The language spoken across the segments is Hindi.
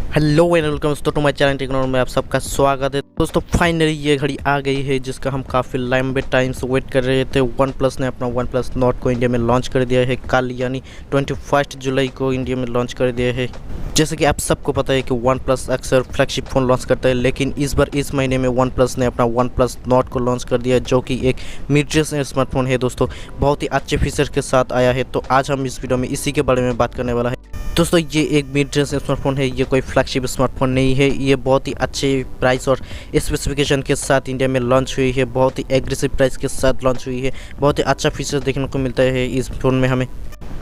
हेलो एंड वेलकम दोस्तों टू माय चैनल टेक्नो में आप सबका स्वागत है। दोस्तों फाइनली ये घड़ी आ गई है जिसका हम काफ़ी लंबे टाइम से वेट कर रहे थे। वन प्लस ने अपना वन प्लस नॉर्ड को इंडिया में लॉन्च कर दिया है। कल यानी 21 जुलाई को इंडिया में लॉन्च कर दिया है। जैसे कि आप सबको पता है कि वन प्लस अक्सर फ्लैगशिप फ़ोन लॉन्च करता है, लेकिन इस बार इस महीने में वन प्लस ने अपना वन प्लस नॉर्ड को लॉन्च कर दिया है, जो कि एक मिड रेंज स्मार्टफोन है। दोस्तों बहुत ही अच्छे फीचर्स के साथ आया है, तो आज हम इस वीडियो में इसी के बारे में बात करने वाला है। दोस्तों ये एक मिड रेंज स्मार्टफोन है, ये कोई फ्लैगशिप स्मार्टफोन नहीं है। ये बहुत ही अच्छे प्राइस और स्पेसिफिकेशन के साथ इंडिया में लॉन्च हुई है। बहुत ही एग्रेसिव प्राइस के साथ लॉन्च हुई है। बहुत ही अच्छा फीचर देखने को मिलता है इस फ़ोन में हमें।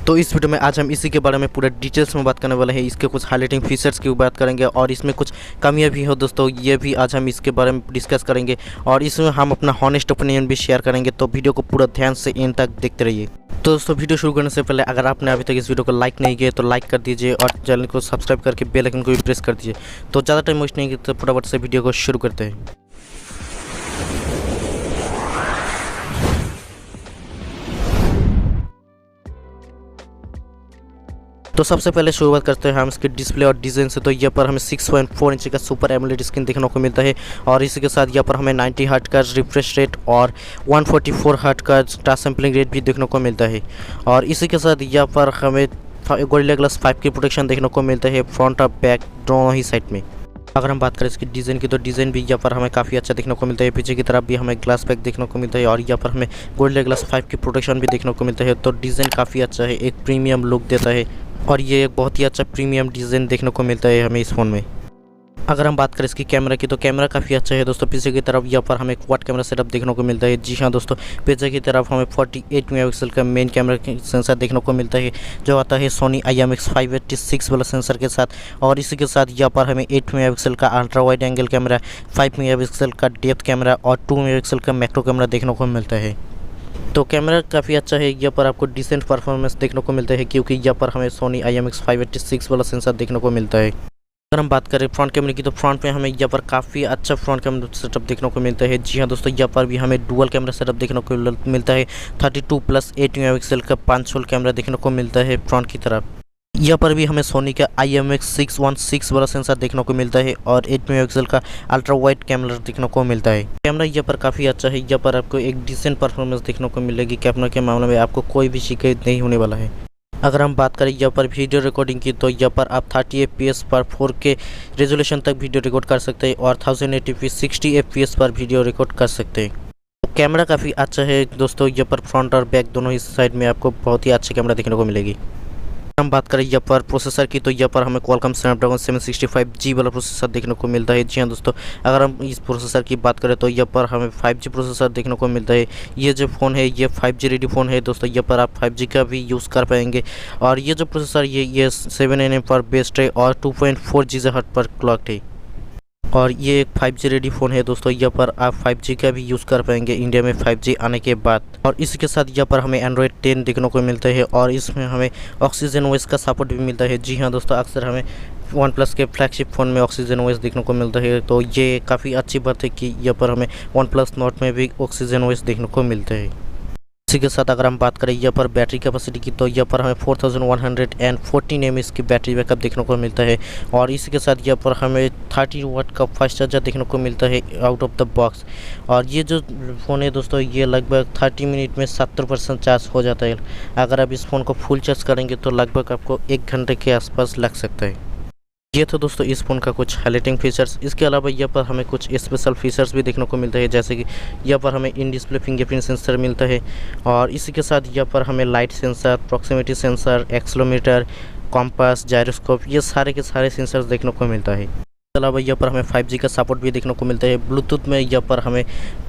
तो इस वीडियो में आज हम इसी के बारे में पूरा डिटेल्स में बात करने वाले हैं। इसके कुछ हाईलाइटिंग फीचर्स की बात करेंगे और इसमें कुछ कमियां भी हो दोस्तों, ये भी आज हम इसके बारे में डिस्कस करेंगे और इसमें हम अपना हॉनेस्ट ओपिनियन भी शेयर करेंगे। तो वीडियो को पूरा ध्यान से एंड तक देखते रहिए। तो दोस्तों वीडियो शुरू करने से पहले अगर आपने अभी तक इस वीडियो को लाइक नहीं किया तो लाइक कर दीजिए और चैनल को सब्सक्राइब करके बेल आइकन को भी प्रेस कर दीजिए। तो ज़्यादा टाइम वेस्ट नहीं करते, फटाफट से वीडियो को शुरू करते हैं। तो सबसे पहले शुरुआत करते हैं हम इसके डिस्प्ले और डिज़ाइन से। तो यहाँ पर हमें 6.4 इंच का सुपर एमोलेड स्क्रीन देखने को मिलता है और इसी के साथ यहाँ पर हमें 90 हर्ट्ज का रिफ्रेश रेट और 144 हर्ट्ज का टच सैंपलिंग रेट भी देखने को मिलता है। और इसी के साथ यहाँ पर हमें गोरिल्ला ग्लास 5 की प्रोटेक्शन देखने को मिलता है फ्रंट और बैक दोनों ही साइड में। अगर हम बात करें इसकी डिज़ाइन की तो डिज़ाइन भी यहाँ पर हमें काफ़ी अच्छा देखने को मिलता है। पीछे की तरफ भी हमें ग्लास पैक देखने को मिलता है और यहाँ पर हमें गोरिल्ला ग्लास 5 की प्रोटेक्शन भी देखने को मिलता है। तो डिज़ाइन काफ़ी अच्छा है, एक प्रीमियम लुक देता है और ये एक बहुत ही अच्छा प्रीमियम डिज़ाइन देखने को मिलता है हमें इस फ़ोन में। अगर हम बात करें इसकी कैमरा की तो कैमरा काफ़ी अच्छा है दोस्तों। पीछे की तरफ यहाँ पर हमें क्वाड कैमरा सेटअप देखने को मिलता है। जी हाँ दोस्तों, पीछे की तरफ हमें 48 मेगापिक्सल का मेन कैमरा सेंसर देखने को मिलता है, जो आता है सोनी IMX586 वाला सेंसर के साथ। और इसी के साथ यहाँ पर हमें 8 मेगापिक्सल का ultra wide angle camera, 5 megapixel का डेप्थ कैमरा और 2 मेगापिक्सल का मैक्रो कैमरा देखने को मिलता है। तो कैमरा काफ़ी अच्छा है। यहाँ पर आपको डिसेंट परफॉर्मेंस देखने को मिलता है क्योंकि यहाँ पर हमें सोनी IMX586 वाला सेंसर देखने को मिलता है। अगर हम बात करें फ्रंट कैमरे की तो फ्रंट में हमें यहाँ पर काफ़ी अच्छा फ्रंट कैमरा सेटअप देखने को मिलता है। जी हाँ दोस्तों, यहाँ पर भी हमें डुअल कैमरा सेटअप देखने को मिलता है। 32+8 मेगापिक्सल का 5 होल कैमरा देखने को मिलता है फ्रंट की तरफ। यहाँ पर भी हमें सोनी का IMX616 वाला सेंसर देखने को मिलता है और 8 मेगापिक्सल का अल्ट्रा वाइड कैमरा देखने को मिलता है। कैमरा यहाँ पर काफ़ी अच्छा है। यहाँ पर आपको एक डिसेंट परफॉर्मेंस देखने को मिलेगी। कैमरा के मामले में आपको कोई भी शिकायत नहीं होने वाला है। अगर हम बात करें यहाँ पर वीडियो रिकॉर्डिंग की तो यहाँ पर आप 30 FPS पर 4K रेजोल्यूशन तक वीडियो रिकॉर्ड कर सकते हैं और 1080p 60 FPS पर वीडियो रिकॉर्ड कर सकते हैं। कैमरा काफ़ी अच्छा है दोस्तों। यहाँ पर फ्रंट और बैक दोनों ही साइड में आपको बहुत ही अच्छी कैमरा देखने को मिलेगी। हम बात करें यहाँ पर प्रोसेसर की तो यहाँ पर हमें क्वालकॉम स्नैपड्रैगन 765G वाला प्रोसेसर देखने को मिलता है। जी हाँ दोस्तों, अगर हम इस प्रोसेसर की बात करें तो यहाँ पर हमें 5G प्रोसेसर देखने को मिलता है। ये जो फ़ोन है ये 5G रेडी फ़ोन है दोस्तों। यहाँ पर आप 5G का भी यूज़ कर पाएंगे और ये जो प्रोसेसर ये 7 nm पर बेस्ड है और 2.4 GHz पर क्लॉक्ड है और ये एक 5G रेडी फ़ोन है दोस्तों। यहाँ पर आप 5G का भी यूज़ कर पाएंगे इंडिया में 5G आने के बाद। और इसके साथ यहाँ पर हमें एंड्रॉयड 10 देखने को मिलता है और इसमें हमें ऑक्सीजन ओएस का सपोर्ट भी मिलता है। जी हाँ दोस्तों, अक्सर हमें वन प्लस के फ्लैगशिप फ़ोन में ऑक्सीजन ओएस देखने को मिलता है, तो ये काफ़ी अच्छी बात है कि यहाँ पर हमें वन प्लस नॉर्ड में भी ऑक्सीजन ओएस देखने को मिलता है। इसी के साथ अगर हम बात करें यहाँ पर बैटरी कैपेसिटी की तो यहाँ पर हमें 4114 mAh की बैटरी बैकअप देखने को मिलता है और इसी के साथ यहाँ पर हमें 30 वाट का फास्ट चार्जर देखने को मिलता है आउट ऑफ द बॉक्स। और ये जो फ़ोन है दोस्तों ये लगभग 30 मिनट में 70% चार्ज हो जाता है। अगर आप इस फ़ोन को फुल चार्ज करेंगे तो लगभग आपको 1 घंटे के आसपास लग सकता है। ये तो दोस्तों इस फ़ोन का कुछ हाईलाइटिंग फीचर्स। इसके अलावा यहाँ पर हमें कुछ स्पेशल फीचर्स भी देखने को मिलता है, जैसे कि यहाँ पर हमें इन डिस्प्ले फिंगरप्रिंट सेंसर मिलता है और इसी के साथ यहाँ पर हमें light sensor, proximity sensor, accelerometer, compass, gyroscope, ये सारे के सारे सेंसर्स देखने को मिलता है। इसके अलावा यहाँ पर हमें 5G का सपोर्ट भी देखने को मिलता है। ब्लूटूथ में यहाँ पर हमें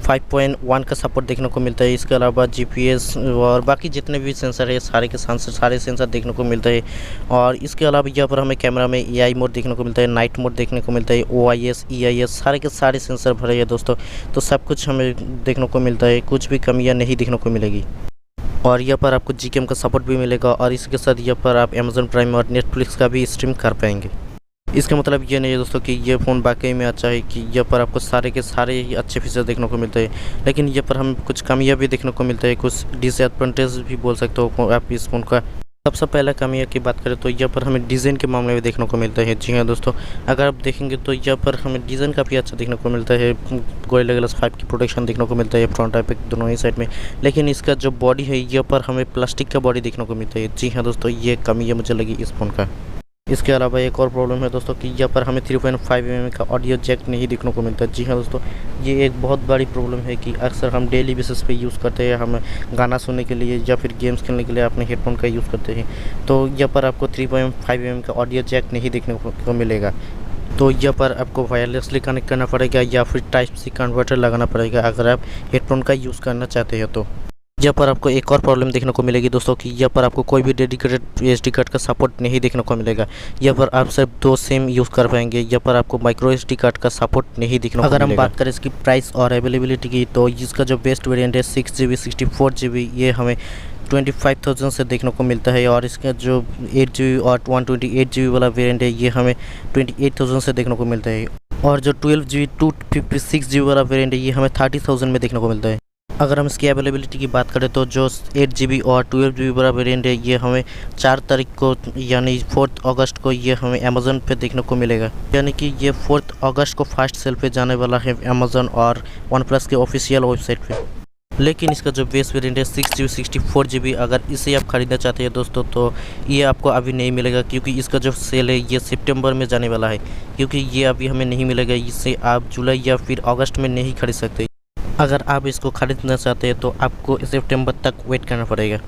5.1 का सपोर्ट देखने को मिलता है। इसके अलावा GPS और बाकी जितने भी सेंसर है सारे के सारे सेंसर देखने को मिलता है। और इसके अलावा यहाँ पर हमें कैमरा में AI मोड देखने को मिलता है, नाइट मोड देखने को मिलता है, OIS, EIS सारे के सारे सेंसर भरे हैं दोस्तों। तो सब कुछ हमें देखने को मिलता है, कुछ भी कमियाँ नहीं देखने को मिलेगी। और यहाँ पर आपको GCam का सपोर्ट भी मिलेगा और इसके साथ यहाँ पर आप Amazon प्राइम और नेटफ्लिक्स का भी स्ट्रीम कर पाएंगे। इसका मतलब ये नहीं है दोस्तों कि ये फ़ोन वाकई में अच्छा है कि यहाँ पर आपको सारे के सारे ही अच्छे फीचर देखने को मिलते हैं, लेकिन यहाँ पर हमें कुछ कमियां भी देखने को मिलता है, कुछ डिसएडवांटेज भी बोल सकते हो आप इस फ़ोन का। सबसे पहला कामयाब की बात करें तो यहाँ पर हमें डिज़ाइन के मामले में देखने को मिलता है। जी हाँ दोस्तों, अगर आप देखेंगे तो यहाँ पर हमें डिज़ाइन काफ़ी अच्छा देखने को मिलता है। गोरिल्ला ग्लास 5 की प्रोटेक्शन देखने को मिलता है फ्रंट और बैक दोनों ही साइड में, लेकिन इसका जो बॉडी है यहाँ पर हमें प्लास्टिक का बॉडी देखने को मिलता है। जी हाँ दोस्तों, ये कमी है मुझे लगी इस फ़ोन का। इसके अलावा एक और प्रॉब्लम है दोस्तों कि यहाँ पर हमें 3.5 mm का ऑडियो जैक नहीं देखने को मिलता है। जी हाँ दोस्तों, ये एक बहुत बड़ी प्रॉब्लम है कि अक्सर हम डेली बेसिस पे यूज़ करते हैं, हम गाना सुनने के लिए या फिर गेम्स खेलने के लिए अपने हेडफोन का यूज़ करते हैं, तो यहाँ पर आपको 3.5 mm का ऑडियो जैक नहीं देखने को मिलेगा। तो यहाँ पर आपको वायरलेसली कनेक्ट करना पड़ेगा या फिर टाइप सी कन्वर्टर लगाना पड़ेगा अगर आप हेडफोन का यूज़ करना चाहते हैं। तो यहाँ पर आपको एक और प्रॉब्लम देखने को मिलेगी दोस्तों कि यहाँ पर आपको कोई भी डेडिकेटेड एसडी कार्ड का सपोर्ट नहीं देखने को मिलेगा। यहाँ पर आप सिर्फ 2 सिम यूज़ कर पाएंगे। यहाँ पर आपको माइक्रो एसडी कार्ड का सपोर्ट नहीं देखने को मिलेगा। अगर हम बात करें इसकी प्राइस और अवेलेबिलिटी की, तो इसका जो बेस्ट वेरिएंट है 6GB 64GB, ये हमें 25,000 से देखने को मिलता है, और इसका जो 8GB और 128GB वाला वेरिएंट है ये हमें 28,000 से देखने को मिलता है, और जो 12GB 256GB वाला वेरिएंट है ये हमें 30,000 में देखने को मिलता है। अगर हम इसकी अवेलेबिलिटी की बात करें तो जो 8GB और 12GB वाला वेरिएंट है ये हमें 4 तारीख को यानी 4 अगस्त को ये हमें अमेज़न पे देखने को मिलेगा, यानी कि ये 4 अगस्त को फर्स्ट सेल पे जाने वाला है अमेज़न और OnePlus के ऑफिशियल वेबसाइट पे। लेकिन इसका जो बेस वेरिएंट है 6GB 64GB, अगर इसे आप ख़रीदना चाहते हैं दोस्तों तो ये आपको अभी नहीं मिलेगा, क्योंकि इसका जो सेल है ये सितंबर में जाने वाला है, क्योंकि ये अभी हमें नहीं मिलेगा। इसे आप जुलाई या फिर अगस्त में नहीं खरीद सकते। अगर आप इसको ख़रीदना चाहते हैं तो आपको सितंबर तक वेट करना पड़ेगा।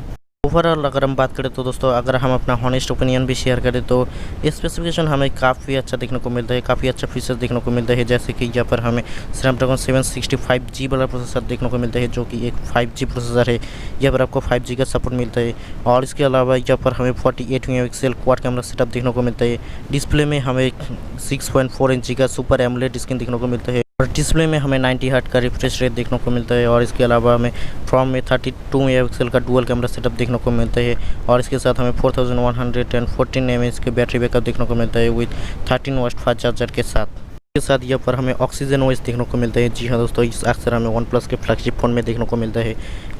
ओवरऑल अगर हम बात करें तो दोस्तों, अगर हम अपना हॉनेस्ट ओपिनियन भी शेयर करें तो स्पेसिफिकेशन हमें काफ़ी अच्छा देखने को मिलता है, काफ़ी अच्छा फीचर्स देखने को मिलता है। जैसे कि यहाँ पर हमें स्नैपड्रैगन 765G वाला प्रोसेसर देखने को मिलता है, जो कि एक 5G प्रोसेसर है। यहाँ पर आपको 5G का सपोर्ट मिलता है, और इसके अलावा यहाँ पर हमें 48 मेगापिक्सल क्वाड कैमरा सेटअप देखने को मिलता है। डिस्प्ले में हमें 6.4 इंच का सुपर एमोलेड स्क्रीन देखने को मिलता है, और डिस्प्ले में हमें 90 हर्ट्ज का रिफ्रेश रेट देखने को मिलता है, और इसके अलावा हमें फ्रंट में 32 मेगापिक्सल का डुअल कैमरा सेटअप देखने को मिलता है, और इसके साथ हमें 4114 mAh के बैटरी बैकअप देखने को मिलता है विद 13 वाट फास्ट चार्जर के साथ। इसके साथ यहाँ पर हमें ऑक्सीजन वॉइस देखने को मिलता है। जी हाँ दोस्तों, इस अक्सर हमें OnePlus के फ्लैगशिप फ़ोन में देखने को मिलता है,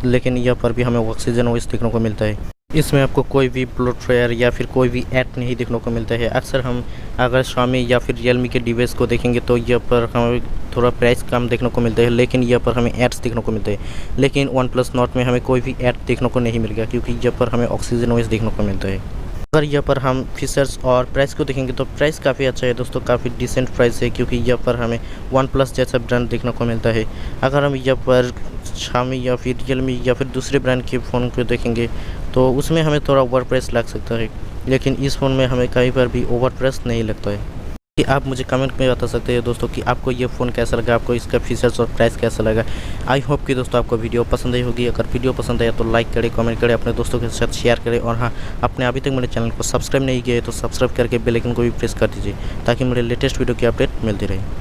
लेकिन यहाँ पर भी हमें ऑक्सीजन वॉइस देखने को मिलता है। इसमें आपको कोई भी ब्लोटवेयर या फिर कोई भी ऐड नहीं देखने को मिलता है। अक्सर हम अगर Xiaomi या फिर Realme के डिवाइस को देखेंगे तो यहाँ पर हमें थोड़ा प्राइस कम देखने को मिलता है, लेकिन यहाँ पर हमें एड्स देखने को मिलते हैं। लेकिन OnePlus नॉर्ड में हमें कोई भी ऐड देखने को नहीं मिलेगा, क्योंकि यहाँ पर हमें ऑक्सीजन वॉइस देखने को मिलता है। अगर यहाँ पर हम फीचर्स और प्राइस को देखेंगे तो प्राइस काफ़ी अच्छा है दोस्तों, काफ़ी डिसेंट प्राइस है, क्योंकि यहाँ पर हमें OnePlus जैसा ब्रांड देखने को मिलता है। अगर हम यहाँ पर Xiaomi या फिर Realme या फिर दूसरे ब्रांड के फ़ोन को देखेंगे तो उसमें हमें थोड़ा ओवर प्राइस लग सकता है, लेकिन इस फ़ोन में हमें कहीं पर भी ओवर प्राइस नहीं लगता है। कि आप मुझे कमेंट में बता सकते हैं दोस्तों कि आपको ये फ़ोन कैसा लगा, आपको इसका फीचर्स और प्राइस कैसा लगा। आई होप कि दोस्तों आपको वीडियो पसंद आई होगी। अगर वीडियो पसंद आया तो लाइक करें, कमेंट करें, अपने दोस्तों के साथ शेयर करें, और हाँ, आपने अभी तक मेरे चैनल को सब्सक्राइब नहीं किया है तो सब्सक्राइब करके बेल आइकन को भी प्रेस कर दीजिए, ताकि मेरे लेटेस्ट वीडियो की अपडेट मिलती रहे।